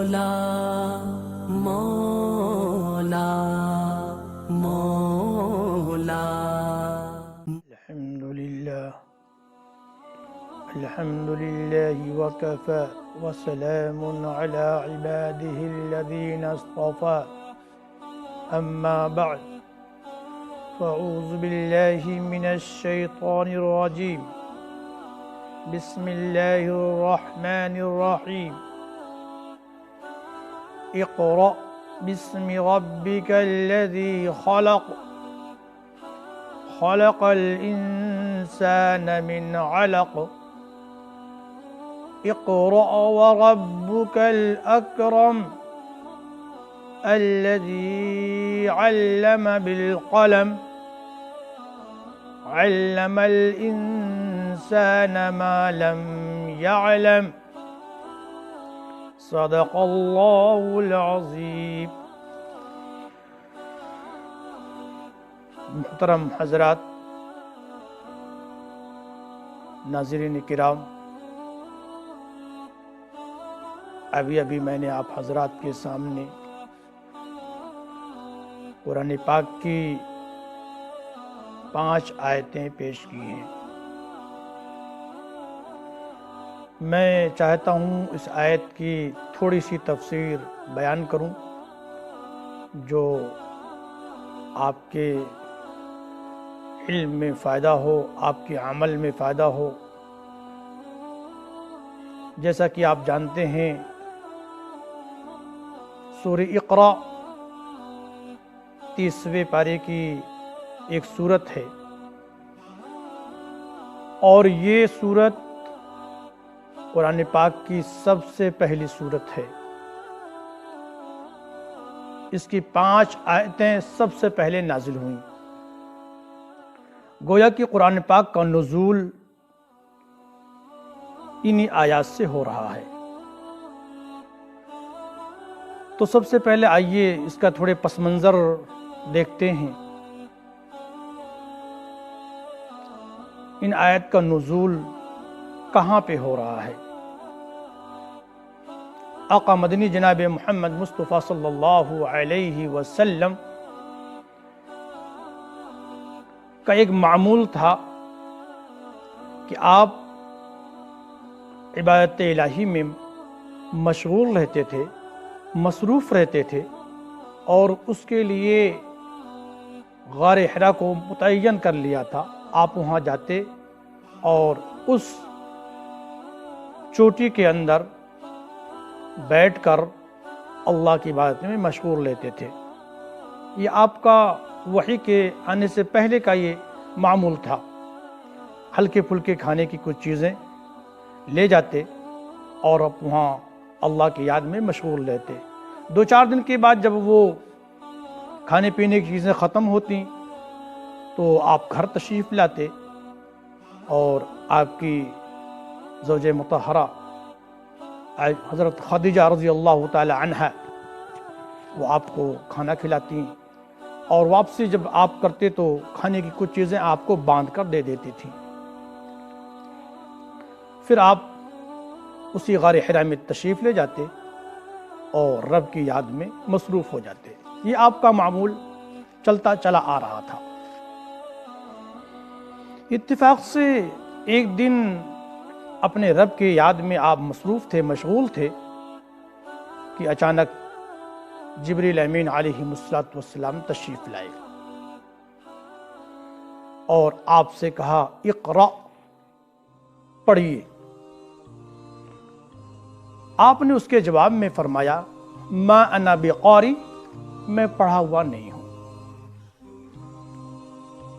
مولا مولا مولا الحمد لله وكفى وسلام على عباده الذين اصطفى أما بعد فأعوذ بالله من الشيطان الرجيم بسم الله الرحمن الرحيم اقرأ باسم ربك الذي خلق خلق الإنسان من علق اقرأ وربك الأكرم الذي علم بالقلم علم الإنسان ما لم يعلم صدق الله العظيم. محترم حضرات، ناظرین کرام، ابھی میں نے آپ حضرات کے سامنے قرآن پاک کی 5 آیتیں پیش کی ہیں. میں چاہتا ہوں اس آیت کی تھوڑی سی تفسیر بیان کروں جو آپ کے علم میں فائدہ ہو، آپ کے عمل میں فائدہ ہو. جیسا کہ آپ جانتے ہیں سورہ اقرا 30ویں پارے کی ایک سورت ہے، اور یہ سورت قرآن پاک کی سب سے پہلی سورت ہے. اس کی 5 آیتیں سب سے پہلے نازل ہوئیں. گویا کہ قرآن پاک کا نزول انہی آیات سے ہو رہا ہے. تو سب سے پہلے آئیے اس کا تھوڑے پس منظر دیکھتے ہیں. ان آیت کا نزول کہاں پہ ہو رہا ہے؟ آقا مدنی جناب محمد مصطفیٰ صلی اللہ علیہ وسلم کا ایک معمول تھا کہ آپ عبادت الہی میں مشغول رہتے تھے، مصروف رہتے تھے، اور اس کے لیے غار حرا کو متعین کر لیا تھا. آپ وہاں جاتے اور اس چوٹی کے اندر بیٹھ کر اللہ کی عبادت میں مشغول رہتے تھے. یہ آپ کا وحی کے آنے سے پہلے کا یہ معمول تھا. ہلکے پھلکے کھانے کی کچھ چیزیں لے جاتے اور اب وہاں اللہ کی یاد میں مشغول رہتے. 2-4 دن کے بعد جب وہ کھانے پینے کی چیزیں ختم ہوتی تو آپ گھر تشریف لاتے اور آپ کی زوج مطہرہ حضرت خدیجہ رضی اللہ تعالی عنہ وہ آپ کو کھانا کھلاتی، اور واپسی جب آپ کرتے تو کھانے کی کچھ چیزیں آپ کو باندھ کر دے دیتی تھی. پھر آپ اسی غار حرا میں تشریف لے جاتے اور رب کی یاد میں مصروف ہو جاتے. یہ آپ کا معمول چلتا چلا آ رہا تھا. اتفاق سے ایک دن اپنے رب کی یاد میں آپ مصروف تھے، مشغول تھے کہ اچانک جبریل امین علیہ السلام تشریف لائے اور آپ سے کہا اقرأ، پڑھیے. آپ نے اس کے جواب میں فرمایا ما انا بقاری، میں پڑھا ہوا نہیں ہوں.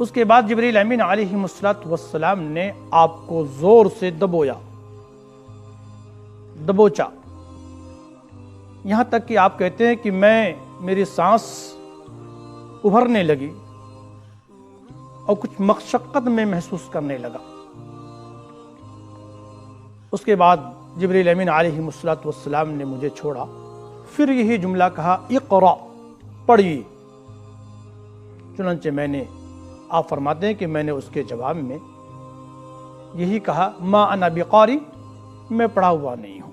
اس کے بعد جبریل امین علیہ السلام نے آپ کو زور سے دبوچا، یہاں تک کہ آپ کہتے ہیں کہ میری سانس ابھرنے لگی اور کچھ مشقت میں محسوس کرنے لگا. اس کے بعد جبریل امین علیہ السلام نے مجھے چھوڑا. پھر یہی جملہ کہا اقرأ، پڑھیے. چنانچہ آپ فرماتے ہیں کہ میں نے اس کے جواب میں یہی کہا ما انا بقاری، میں پڑھا ہوا نہیں ہوں.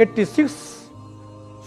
86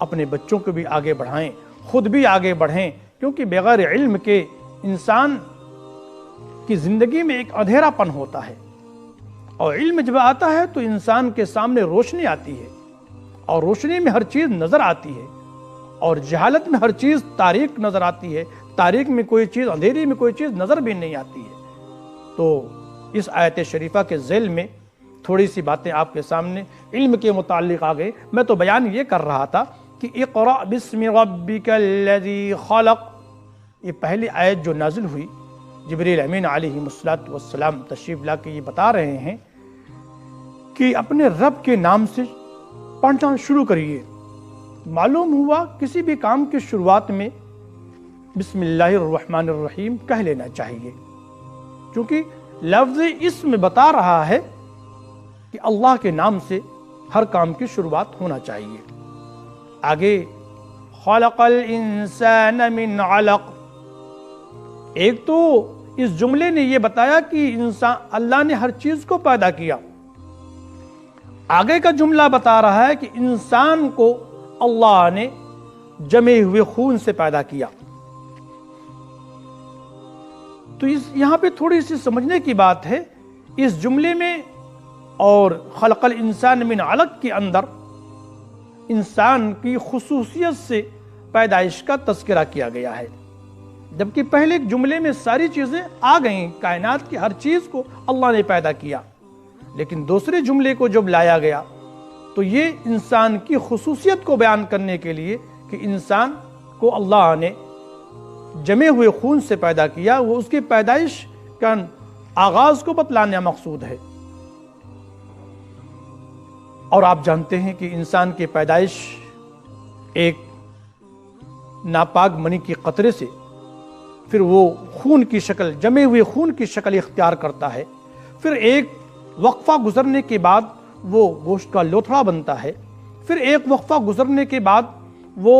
اپنے بچوں کو بھی آگے بڑھائیں، خود بھی آگے بڑھیں، کیونکہ بغیر علم کے انسان کی زندگی میں ایک اندھیرا پن ہوتا ہے، اور علم جب آتا ہے تو انسان کے سامنے روشنی آتی ہے، اور روشنی میں ہر چیز نظر آتی ہے، اور جہالت میں ہر چیز تاریک نظر آتی ہے، تاریک میں کوئی چیز، اندھیری میں کوئی چیز نظر بھی نہیں آتی ہے۔ تو اس آیت شریفہ کے ذیل میں تھوڑی سی باتیں آپ کے سامنے علم کے متعلق آ گئی۔ میں تو بیان یہ کر رہا تھا کہ اقرأ بسم ربک الذی خلق، یہ پہلی آیت جو نازل ہوئی، جبریل امین علیہ السلام تشریف لا کے یہ بتا رہے ہیں کہ اپنے رب کے نام سے پڑھنا شروع کریے۔ معلوم ہوا کسی بھی کام کی شروعات میں بسم اللہ الرحمن الرحیم کہہ لینا چاہیے، کیونکہ لفظ اسم بتا رہا ہے کہ اللہ کے نام سے ہر کام کی شروعات ہونا چاہیے۔ آگے خلق الانسان من علق، ایک تو اس جملے نے یہ بتایا کہ اللہ نے ہر چیز کو پیدا کیا، آگے کا جملہ بتا رہا ہے کہ انسان کو اللہ نے جمے ہوئے خون سے پیدا کیا۔ تو یہاں پہ تھوڑی سی سمجھنے کی بات ہے، اس جملے میں اور خلق الانسان من علق کے اندر انسان کی خصوصیت سے پیدائش کا تذکرہ کیا گیا ہے، جبکہ پہلے ایک جملے میں ساری چیزیں آ گئیں، کائنات کی ہر چیز کو اللہ نے پیدا کیا، لیکن دوسرے جملے کو جب لایا گیا تو یہ انسان کی خصوصیت کو بیان کرنے کے لیے کہ انسان کو اللہ نے جمے ہوئے خون سے پیدا کیا، وہ اس کی پیدائش کا آغاز کو بتلانا مقصود ہے۔ اور آپ جانتے ہیں کہ انسان کی پیدائش ایک ناپاک منی کی قطرے سے پھر وہ خون کی شکل، جمے ہوئے خون کی شکل اختیار کرتا ہے، پھر ایک وقفہ گزرنے کے بعد وہ گوشت کا لوتھڑا بنتا ہے، پھر ایک وقفہ گزرنے کے بعد وہ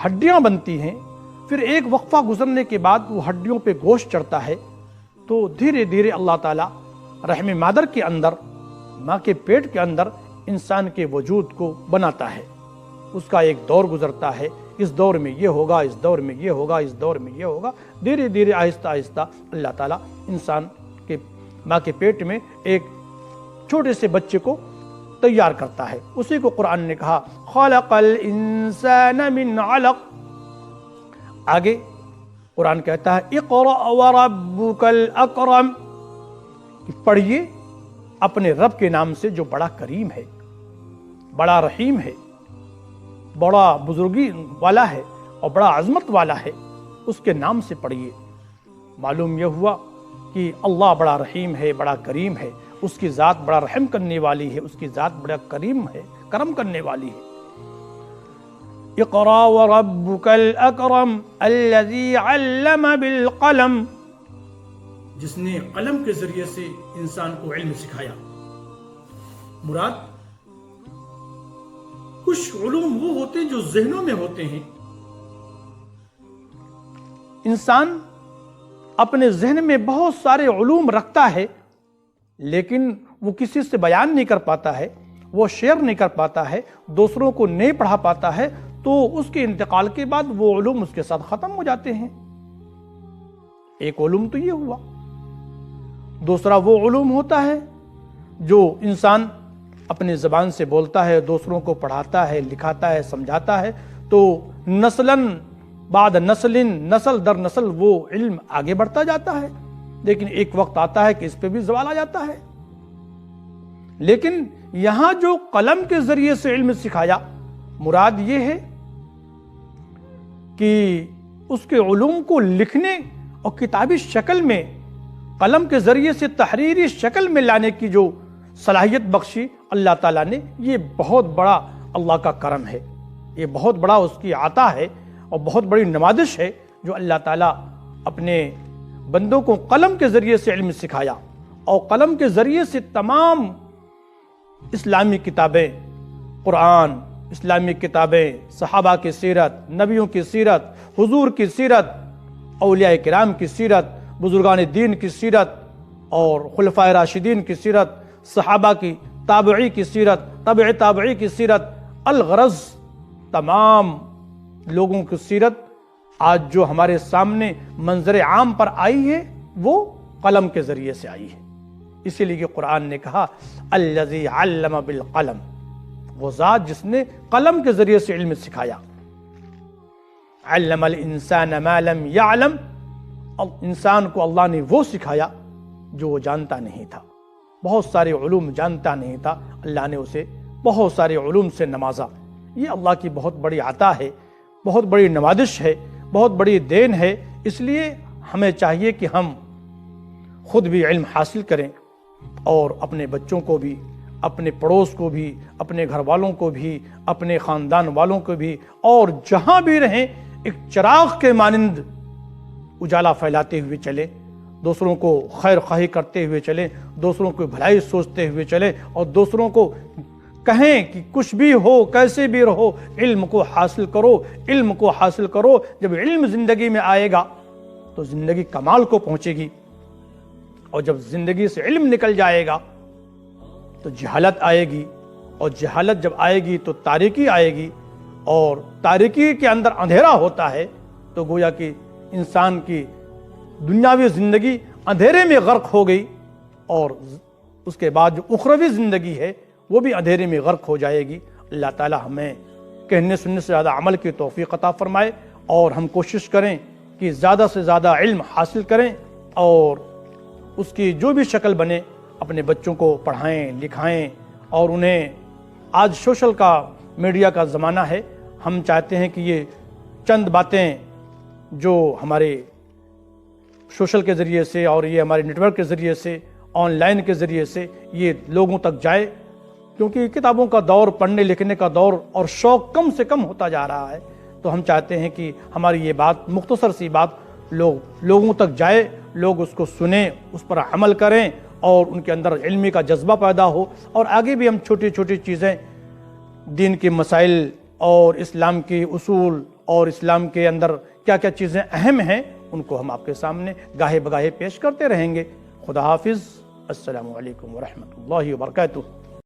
ہڈیاں بنتی ہیں، پھر ایک وقفہ گزرنے کے بعد وہ ہڈیوں پہ گوشت چڑھتا ہے، تو دھیرے دھیرے اللہ تعالیٰ رحم مادر کے اندر، ماں کے پیٹ کے اندر انسان کے وجود کو بناتا ہے۔ اس کا ایک دور گزرتا ہے، اس دور میں یہ ہوگا، اس دور میں یہ ہوگا، اس دور میں یہ ہوگا، دھیرے دھیرے آہستہ آہستہ اللہ تعالیٰ انسان کے ماں کے پیٹ میں ایک چھوٹے سے بچے کو تیار کرتا ہے۔ اسی کو قرآن نے کہا خلق الانسان من علق۔ آگے قرآن کہتا ہے اقرأ وربک الاکرم، پڑھیے اپنے رب کے نام سے جو بڑا کریم ہے، بڑا رحیم ہے، بڑا بزرگی والا ہے اور بڑا عظمت والا ہے، اس کے نام سے پڑھیے۔ معلوم یہ ہوا کہ اللہ بڑا رحیم ہے، بڑا کریم ہے، اس کی ذات بڑا رحم کرنے والی ہے، اس کی ذات بڑا کریم ہے، کرم کرنے والی ہے۔ اقرأ وربک الاکرم الذی علم بالقلم، جس نے قلم کے ذریعے سے انسان کو علم سکھایا۔ مراد کچھ علوم وہ ہوتے ہیں جو ذہنوں میں ہوتے ہیں، انسان اپنے ذہن میں بہت سارے علوم رکھتا ہے، لیکن وہ کسی سے بیان نہیں کر پاتا ہے، وہ شیئر نہیں کر پاتا ہے، دوسروں کو نہیں پڑھا پاتا ہے، تو اس کے انتقال کے بعد وہ علوم اس کے ساتھ ختم ہو جاتے ہیں۔ ایک علوم تو یہ ہوا، دوسرا وہ علوم ہوتا ہے جو انسان اپنے زبان سے بولتا ہے، دوسروں کو پڑھاتا ہے، لکھاتا ہے، سمجھاتا ہے، تو نسلاً بعد نسل، نسل در نسل وہ علم آگے بڑھتا جاتا ہے، لیکن ایک وقت آتا ہے کہ اس پہ بھی زوال آ جاتا ہے۔ لیکن یہاں جو قلم کے ذریعے سے علم سکھایا، مراد یہ ہے کہ اس کے علوم کو لکھنے اور کتابی شکل میں، قلم کے ذریعے سے تحریری شکل میں لانے کی جو صلاحیت بخشی اللہ تعالیٰ نے، یہ بہت بڑا اللہ کا کرم ہے، یہ بہت بڑا اس کی عطا ہے اور بہت بڑی نوازش ہے جو اللہ تعالیٰ اپنے بندوں کو قلم کے ذریعے سے علم سکھایا، اور قلم کے ذریعے سے تمام اسلامی کتابیں، قرآن، اسلامی کتابیں، صحابہ کی سیرت، نبیوں کی سیرت، حضور کی سیرت، اولیاء کرام کی سیرت، بزرگان دین کی سیرت اور خلفائے راشدین کی سیرت، صحابہ کی، تابعی کی سیرت، تبع تابعی کی سیرت، الغرض تمام لوگوں کی سیرت آج جو ہمارے سامنے منظر عام پر آئی ہے وہ قلم کے ذریعے سے آئی ہے. اسی لیے کہ قرآن نے کہا الذی علم بالقلم، وہ ذات جس نے قلم کے ذریعے سے علم سکھایا. علم الانسان ما لم يعلم، انسان کو اللہ نے وہ سکھایا جو وہ جانتا نہیں تھا. بہت سارے علوم جانتا نہیں تھا، اللہ نے اسے بہت سارے علوم سے نوازا. یہ اللہ کی بہت بڑی عطا ہے، بہت بڑی نوازش ہے، بہت بڑی دین ہے. اس لیے ہمیں چاہیے کہ ہم خود بھی علم حاصل کریں اور اپنے بچوں کو بھی، اپنے پڑوس کو بھی، اپنے گھر والوں کو بھی، اپنے خاندان والوں کو بھی، اور جہاں بھی رہیں ایک چراغ کے مانند اجالا پھیلاتے ہوئے چلیں، دوسروں کو خیر خواہی کرتے ہوئے چلیں، دوسروں کو بھلائی سوچتے ہوئے چلیں، اور دوسروں کو کہیں کہ کچھ بھی ہو، کیسے بھی رہو، علم کو حاصل کرو، علم کو حاصل کرو. جب علم زندگی میں آئے گا تو زندگی کمال کو پہنچے گی، اور جب زندگی سے علم نکل جائے گا تو جہالت آئے گی، اور جہالت جب آئے گی تو تاریکی آئے گی، اور تاریکی کے اندر اندھیرا ہوتا ہے تو گویا کہ انسان کی دنیاوی زندگی اندھیرے میں غرق ہو گئی، اور اس کے بعد جو اخروی زندگی ہے وہ بھی اندھیرے میں غرق ہو جائے گی. اللہ تعالی ہمیں کہنے سننے سے زیادہ عمل کی توفیق عطا فرمائے، اور ہم کوشش کریں کہ زیادہ سے زیادہ علم حاصل کریں، اور اس کی جو بھی شکل بنے اپنے بچوں کو پڑھائیں لکھائیں. اور انہیں آج سوشل کا میڈیا کا زمانہ ہے، ہم چاہتے ہیں کہ یہ چند باتیں جو ہمارے سوشل کے ذریعے سے اور یہ ہمارے نیٹ ورک کے ذریعے سے، آن لائن کے ذریعے سے یہ لوگوں تک جائے، کیونکہ کتابوں کا دور، پڑھنے لکھنے کا دور، اور شوق کم سے کم ہوتا جا رہا ہے. تو ہم چاہتے ہیں کہ ہماری یہ بات، مختصر سی بات، لوگوں تک جائے، لوگ اس کو سنیں، اس پر عمل کریں، اور ان کے اندر علمی کا جذبہ پیدا ہو. اور آگے بھی ہم چھوٹی چھوٹی چیزیں، دین کے مسائل اور اسلام کے اصول اور اسلام کے اندر کیا کیا چیزیں اہم ہیں، ان کو ہم آپ کے سامنے گاہے بگاہے پیش کرتے رہیں گے. خدا حافظ. السلام علیکم ورحمۃ اللہ وبرکاتہ.